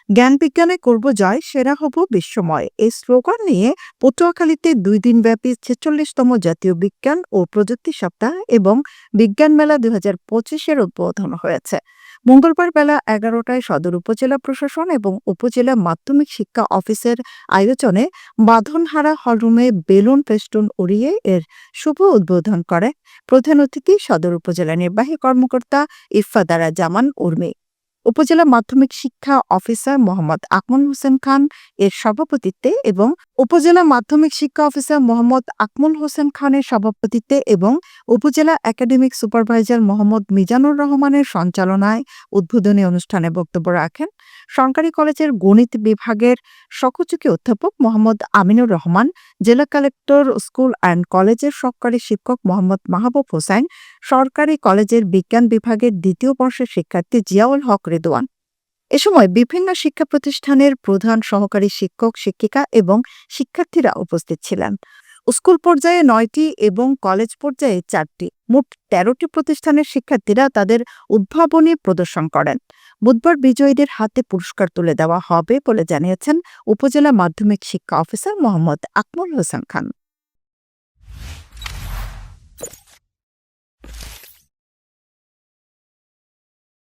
জ্ঞান বিজ্ঞানে করব জয়, সেরা হব বিশ্বময়, এই স্লোগান নিয়ে পটুয়াখালীতে ২ দিনব্যাপী ৪৬তম জাতীয় বিজ্ঞান ও প্রযুক্তি সপ্তাহ এবং বিজ্ঞান মেলা ২০২৫-এর উদ্বোধন হয়েছে। মঙ্গলবার বেলা ১১টায় সদর উপজেলা প্রশাসন এবং উপজেলা মাধ্যমিক শিক্ষা অফিসের আয়োজনে বাঁধনহারা হলরুমে বেলুন ফেস্টুন উড়িয়ে এর শুভ উদ্বোধন করে প্রধান অতিথি সদর উপজেলা নির্বাহী কর্মকর্তা ইফফাদারা জামান উর্মি। উপজেলা মাধ্যমিক শিক্ষা অফিসার মোহাম্মদ আকমল হোসেন খান এর সভাপতিত্বে এবং উপজেলা মাধ্যমিক শিক্ষা অফিসার মোহাম্মদ আকমল হোসেন খানের সভাপতিত্বে এবং উপজেলা একাডেমিক সুপারভাইজার মোহাম্মদ মিজানুর রহমানের সঞ্চালনায় উদ্বোধনী অনুষ্ঠানে বক্তব্য রাখেন সরকারি কলেজের গণিত বিভাগের সহযোগী অধ্যাপক মোহাম্মদ আমিনুর রহমান, জেলা কালেক্টর স্কুল অ্যান্ড কলেজের সহকারী শিক্ষক মোহাম্মদ মাহবুব হোসেন, সরকারি কলেজের বিজ্ঞান বিভাগের ২য় বর্ষের শিক্ষার্থী জিয়াউল হক রেদওয়ান। এ সময় বিভিন্ন শিক্ষা প্রতিষ্ঠানের প্রধান সহকারী শিক্ষক শিক্ষিকা এবং শিক্ষার্থীরা উপস্থিত ছিলেন। স্কুল পর্যায়ে ৯টি এবং কলেজ পর্যায়ে ৪টি, মোট ১৩টি প্রতিষ্ঠানের শিক্ষার্থীরা তাদের উদ্ভাবনী প্রদর্শন করেন। বুধবার বিজয়ীদের হাতে পুরস্কার তুলে দেওয়া হবে বলে জানিয়েছেন উপজেলা মাধ্যমিক শিক্ষা অফিসার মোহাম্মদ আকমল হোসেন খান।